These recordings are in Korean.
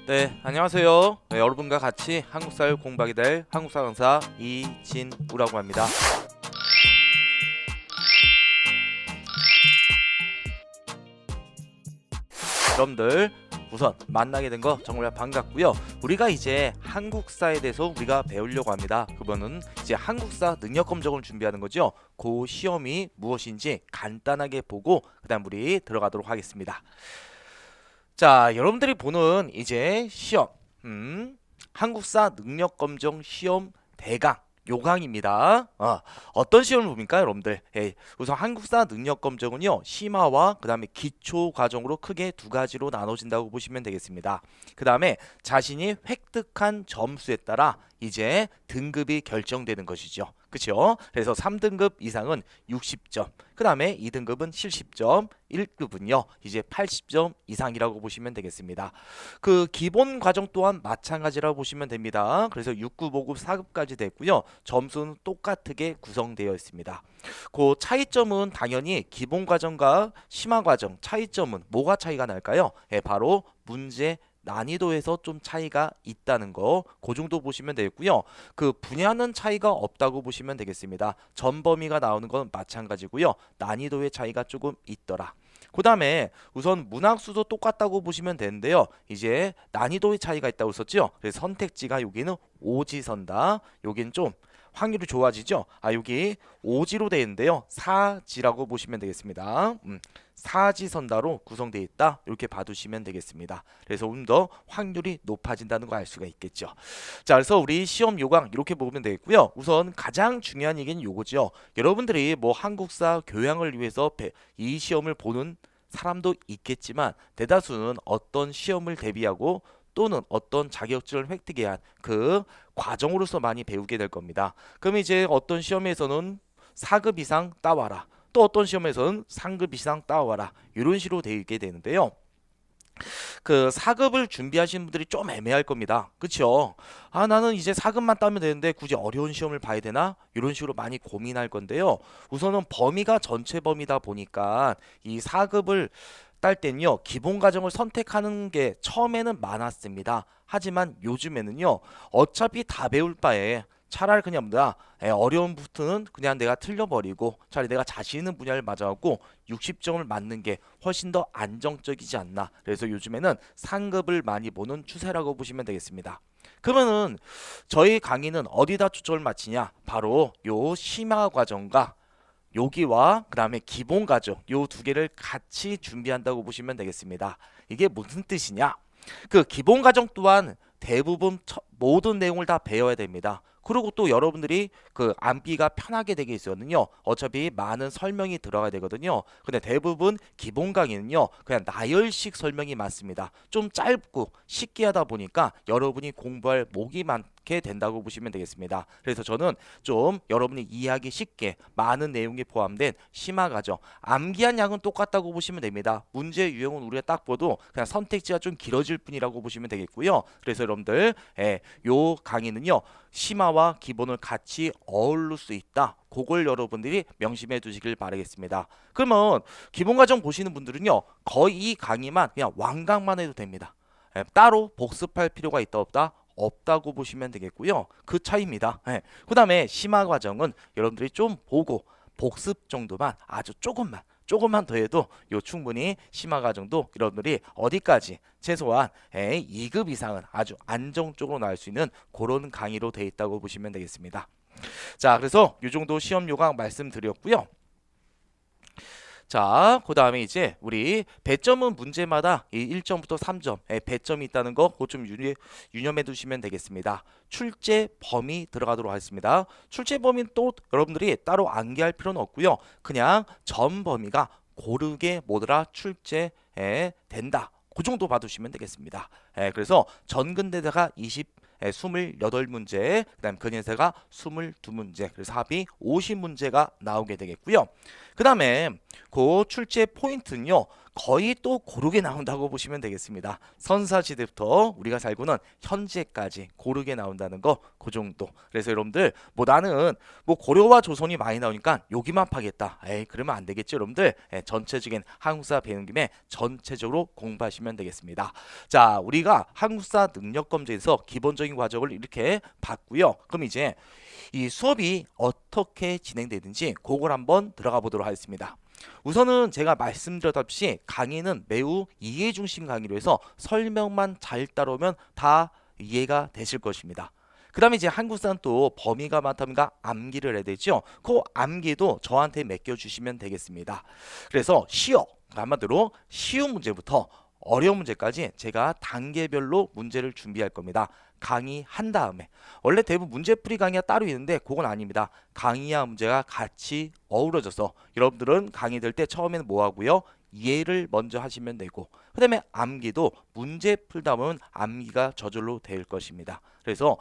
네, 안녕하세요. 네, 여러분과 같이 한국사를 공부하게 될 한국사 강사 이진우라고 합니다. 여러분들 우선 만나게 된 거 정말 반갑고요. 우리가 이제 한국사에 대해서 우리가 배우려고 합니다. 그거는 이제 한국사 능력 검정을 준비하는 거죠. 그 시험이 무엇인지 간단하게 보고 그다음 우리 들어가도록 하겠습니다. 자, 여러분들이 보는 이제 시험, 한국사 능력 검정 시험 대강 요강입니다. 어떤 시험을 봅니까, 여러분들? 우선 한국사 능력 검정은요, 심화와 그 다음에 기초 과정으로 크게 두 가지로 나눠진다고 보시면 되겠습니다. 그 다음에 자신이 획득한 점수에 따라 이제 등급이 결정되는 것이죠. 그렇죠? 그래서 3등급 이상은 60점, 그 다음에 2등급은 70점, 1급은요 이제 80점 이상이라고 보시면 되겠습니다. 그 기본 과정 또한 마찬가지라고 보시면 됩니다. 그래서 6급, 5급, 4급까지 됐고요. 점수는 똑같게 구성되어 있습니다. 그 차이점은 당연히 기본 과정과 심화 과정 차이점은 뭐가 차이가 날까요? 바로 문제 난이도에서 좀 차이가 있다는 거, 그 정도 보시면 되겠고요. 그 분야는 차이가 없다고 보시면 되겠습니다. 점 범위가 나오는 건 마찬가지고요. 난이도의 차이가 조금 있더라. 그 다음에 우선 문항수도 똑같다고 보시면 되는데요. 이제 난이도의 차이가 있다고 썼죠. 그래서 선택지가 여기는 오지선다. 여기는 좀 확률이 좋아지죠. 여기 오지로 되어 있는데요. 사지라고 보시면 되겠습니다. 사지선다로 구성되어 있다. 이렇게 봐두시면 되겠습니다. 그래서 좀 더 확률이 높아진다는 거 알 수가 있겠죠. 자, 그래서 우리 시험 요강 이렇게 보면 되겠고요. 우선 가장 중요한 얘기는 요거죠. 여러분들이 뭐 한국사 교양을 위해서 이 시험을 보는 사람도 있겠지만 대다수는 어떤 시험을 대비하고 또는 어떤 자격증을 획득해야 한 그 과정으로서 많이 배우게 될 겁니다. 그럼 이제 어떤 시험에서는 4급 이상 따와라. 또 어떤 시험에서는 3급 이상 따와라. 이런 식으로 되게 되는데요. 그 4급을 준비하시는 분들이 좀 애매할 겁니다. 그쵸? 나는 이제 4급만 따면 되는데 굳이 어려운 시험을 봐야 되나? 이런 식으로 많이 고민할 건데요. 우선은 범위가 전체 범위다 보니까 이 4급을 딸 땐요, 기본 과정을 선택하는 게 처음에는 많았습니다. 하지만 요즘에는요, 어차피 다 배울 바에 차라리 그냥 뭐야, 어려운 부분은 그냥 내가 틀려버리고 차라리 내가 자신 있는 분야를 맞아갖고 60점을 맞는 게 훨씬 더 안정적이지 않나. 그래서 요즘에는 상급을 많이 보는 추세라고 보시면 되겠습니다. 그러면은 저희 강의는 어디다 초점을 맞추냐? 바로 요 심화 과정과 여기와 그 다음에 기본 과정 요 두 개를 같이 준비한다고 보시면 되겠습니다. 이게 무슨 뜻이냐? 그 기본 과정 또한 대부분 모든 내용을 다 배워야 됩니다. 그리고 또 여러분들이 그 암기가 편하게 되게 있거든요. 어차피 많은 설명이 들어가야 되거든요. 근데 대부분 기본 강의는요, 그냥 나열식 설명이 많습니다. 좀 짧고 쉽게 하다 보니까 여러분이 공부할 목이 많게 된다고 보시면 되겠습니다. 그래서 저는 좀 여러분이 이해하기 쉽게 많은 내용이 포함된 심화 과정, 암기한 양은 똑같다고 보시면 됩니다. 문제 유형은 우리가 딱 봐도 그냥 선택지가 좀 길어질 뿐이라고 보시면 되겠고요. 그래서 여러분들 요 강의는요, 심화와 기본을 같이 어울릴 수 있다. 그걸 여러분들이 명심해 두시길 바라겠습니다. 그러면 기본 과정 보시는 분들은요, 거의 이 강의만 그냥 완강만 해도 됩니다. 따로 복습할 필요가 있다 없다? 없다고 보시면 되겠고요. 그 차이입니다. 그 다음에 심화 과정은 여러분들이 좀 보고 복습 정도만 아주 조금만 더 해도 요 충분히 심화 과정도 여러분들이 어디까지 최소한 2급 이상은 아주 안정적으로 나올 수 있는 그런 강의로 되어 있다고 보시면 되겠습니다. 자, 그래서 요 정도 시험 요강 말씀드렸고요. 자, 그 다음에 이제 우리 배점은 문제마다 이 1점부터 3점 배점이 있다는 거 그거 좀 유념해 두시면 되겠습니다. 출제 범위 들어가도록 하겠습니다. 출제 범위는 또 여러분들이 따로 암기할 필요는 없고요. 그냥 점 범위가 고르게 뭐더라 출제 된다. 그 정도 봐두시면 되겠습니다. 그래서 전근대사가 28문제, 그 다음 근인사가 22문제, 그래서 합이 50문제가 나오게 되겠고요. 그 다음에 그 출제 포인트는요, 거의 또 고르게 나온다고 보시면 되겠습니다. 선사시대부터 우리가 살고는 현재까지 고르게 나온다는 거 그 정도. 그래서 여러분들 뭐 나는 뭐 고려와 조선이 많이 나오니까 여기만 파겠다. 에이 그러면 안 되겠죠 여러분들. 전체적인 한국사 배운 김에 전체적으로 공부하시면 되겠습니다. 자 우리가 한국사 능력검정에서 기본적인 과정을 이렇게 봤고요. 그럼 이제 이 수업이 어떻게 진행되는지 그걸 한번 들어가 보도록 하겠습니다. 우선은 제가 말씀드렸다시피 강의는 매우 이해 중심 강의로 해서 설명만 잘 따라오면 다 이해가 되실 것입니다. 그 다음에 이제 한국사는 또 범위가 많다 보니까 암기를 해야 되죠. 그 암기도 저한테 맡겨주시면 되겠습니다. 그래서 한마디로 쉬운 문제부터 어려운 문제까지 제가 단계별로 문제를 준비할 겁니다. 강의한 다음에 원래 대부분 문제풀이 강의가 따로 있는데 그건 아닙니다. 강의와 문제가 같이 어우러져서 여러분들은 강의 들 때 처음에는 뭐 하고요? 이해를 먼저 하시면 되고 그 다음에 암기도 문제 풀다 보면 암기가 저절로 될 것입니다. 그래서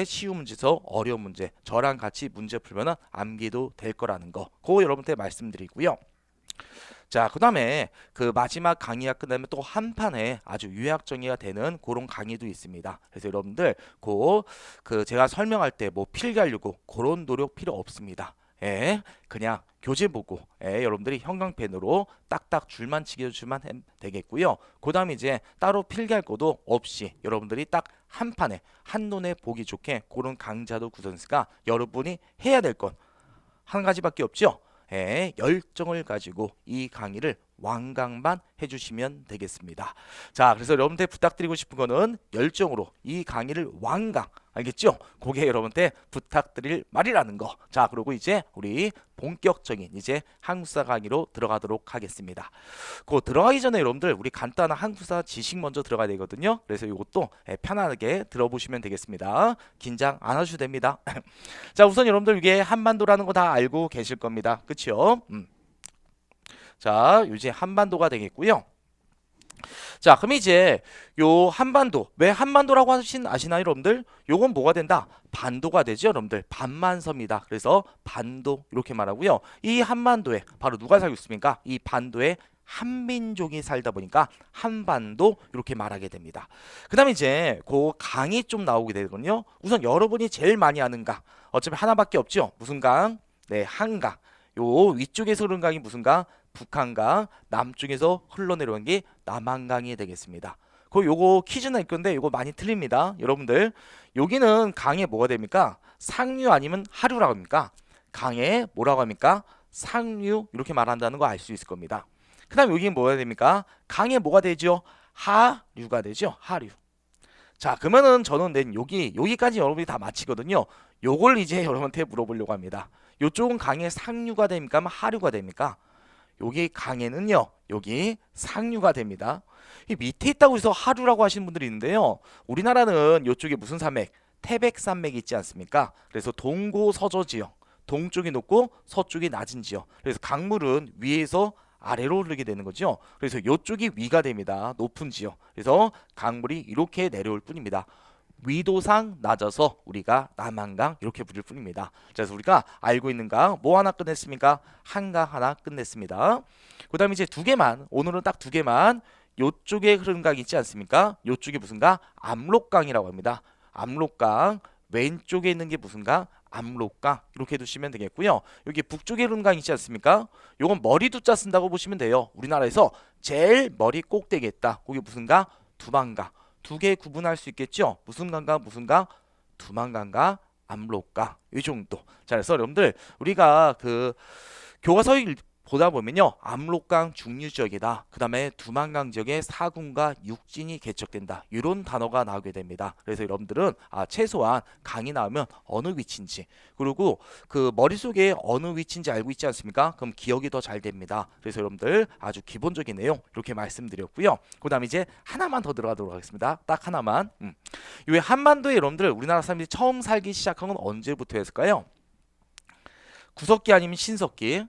쉬운 문제에서 어려운 문제 저랑 같이 문제 풀면 암기도 될 거라는 거 그거 여러분한테 말씀드리고요. 자, 그 다음에 그 마지막 강의가 끝나면 또 한 판에 아주 요약 정리가 되는 그런 강의도 있습니다. 그래서 여러분들 그 제가 설명할 때 뭐 필기하려고 그런 노력 필요 없습니다. 그냥 교재 보고 여러분들이 형광펜으로 딱딱 줄만 치겨주면 되겠고요. 그 다음에 이제 따로 필기할 것도 없이 여러분들이 딱 한 판에 한눈에 보기 좋게 그런 강좌도 구성했으니까 여러분이 해야 될 건 한 가지밖에 없죠. 열정을 가지고 이 강의를 완강만 해주시면 되겠습니다. 자, 그래서 여러분한테 부탁드리고 싶은 거는 열정으로 이 강의를 완강, 알겠죠? 그게 여러분한테 부탁드릴 말이라는 거. 자, 그리고 이제 우리 본격적인 이제 한국사 강의로 들어가도록 하겠습니다. 그 들어가기 전에 여러분들 우리 간단한 한국사 지식 먼저 들어가야 되거든요. 그래서 이것도 편안하게 들어보시면 되겠습니다. 긴장 안 하셔도 됩니다. 자, 우선 여러분들 이게 한반도라는 거 다 알고 계실 겁니다. 그렇죠? 자, 이제 한반도가 되겠고요. 자, 그럼 이제 요 한반도, 왜 한반도라고 아시나요, 여러분들? 요건 뭐가 된다? 반도가 되죠, 여러분들. 반만섬이다. 그래서 반도 이렇게 말하고요. 이 한반도에 바로 누가 살고 있습니까? 이 반도에 한민족이 살다 보니까 한반도 이렇게 말하게 됩니다. 그 다음에 이제 그 강이 좀 나오게 되거든요. 우선 여러분이 제일 많이 아는 강, 어차피 하나밖에 없죠. 무슨 강? 네, 한강. 요 위쪽에서 흐르는 강이 무슨 강? 북한강. 남쪽에서 흘러내려온 게 남한강이 되겠습니다. 요거 퀴즈나 있을 건데 요거 많이 틀립니다. 여러분들 여기는 강에 뭐가 됩니까? 상류 아니면 하류라고 합니까? 강에 뭐라고 합니까? 상류 이렇게 말한다는 거 알 수 있을 겁니다. 그 다음 여기는 뭐가 됩니까? 강에 뭐가 되죠? 하류가 되죠. 하류. 자, 그러면은 저는 여기까지 여러분이 다 마치거든요. 요걸 이제 여러분한테 물어보려고 합니다. 요쪽은 강의 상류가 됩니까? 하류가 됩니까? 여기 강에는요, 여기 상류가 됩니다. 이 밑에 있다고 해서 하류라고 하시는 분들이 있는데요. 우리나라는 이쪽에 무슨 산맥? 태백산맥이 있지 않습니까? 그래서 동고서저 지역, 동쪽이 높고 서쪽이 낮은 지역. 그래서 강물은 위에서 아래로 흐르게 되는 거죠. 그래서 이쪽이 위가 됩니다. 높은 지역. 그래서 강물이 이렇게 내려올 뿐입니다. 위도상 낮아서 우리가 남한강 이렇게 부를 뿐입니다. 그래서 우리가 알고 있는 강 뭐 하나 끝냈습니까? 한강 하나 끝냈습니다. 그 다음에 이제 두 개만, 오늘은 딱 두 개만 요쪽에 흐르는 강 있지 않습니까? 요쪽이 무슨 강? 압록강이라고 합니다. 압록강. 왼쪽에 있는 게 무슨 강? 압록강. 이렇게 두시면 되겠고요. 여기 북쪽에 흐르는 강 있지 않습니까? 요건 머리 두자 쓴다고 보시면 돼요. 우리나라에서 제일 머리 꼭대기에 있다. 그게 무슨 강? 두만강. 두 개 구분할 수 있겠죠? 무슨 강과 무슨 강? 두만강과 압록강. 이 정도. 자, 그래서 여러분들 우리가 그 교과서를 보다 보면요, 압록강 중류 지역이다. 그 다음에 두만강 지역에 사군과 육진이 개척된다. 이런 단어가 나오게 됩니다. 그래서 여러분들은 최소한 강이 나오면 어느 위치인지, 그리고 그 머릿속에 어느 위치인지 알고 있지 않습니까? 그럼 기억이 더 잘 됩니다. 그래서 여러분들 아주 기본적인 내용 이렇게 말씀드렸고요. 그 다음에 이제 하나만 더 들어가도록 하겠습니다. 딱 하나만. 이 한반도에 여러분들 우리나라 사람들이 처음 살기 시작한 건 언제부터였을까요? 구석기 아니면 신석기.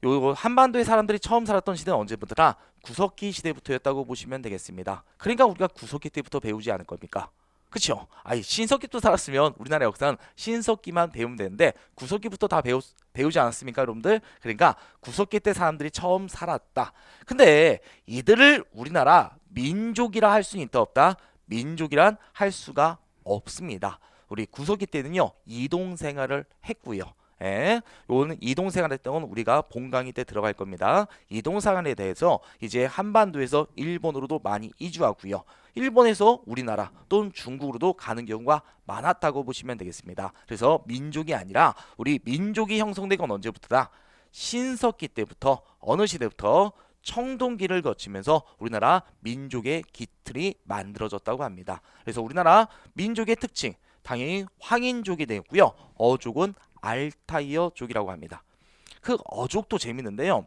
요 한반도의 사람들이 처음 살았던 시대는 언제부터라? 구석기 시대부터였다고 보시면 되겠습니다. 그러니까 우리가 구석기 때부터 배우지 않을 겁니까? 그쵸? 아니 신석기부터 살았으면 우리나라 역사는 신석기만 배우면 되는데 구석기부터 다 배우지 않았습니까, 여러분들? 그러니까 구석기 때 사람들이 처음 살았다. 근데 이들을 우리나라 민족이라 할 수는 있다 없다? 민족이란 할 수가 없습니다. 우리 구석기 때는요 이동 생활을 했고요. 예, 요거는 이동 생활했던 건 우리가 본 강의 때 들어갈 겁니다. 이동 생활에 대해서 이제 한반도에서 일본으로도 많이 이주하고요. 일본에서 우리나라 또는 중국으로도 가는 경우가 많았다고 보시면 되겠습니다. 그래서 민족이 아니라 우리 민족이 형성된 건 언제부터다? 신석기 때부터 어느 시대부터 청동기를 거치면서 우리나라 민족의 기틀이 만들어졌다고 합니다. 그래서 우리나라 민족의 특징 당연히 황인족이 되고요. 어족은 알타이어족이라고 합니다. 그 어족도 재밌는데요.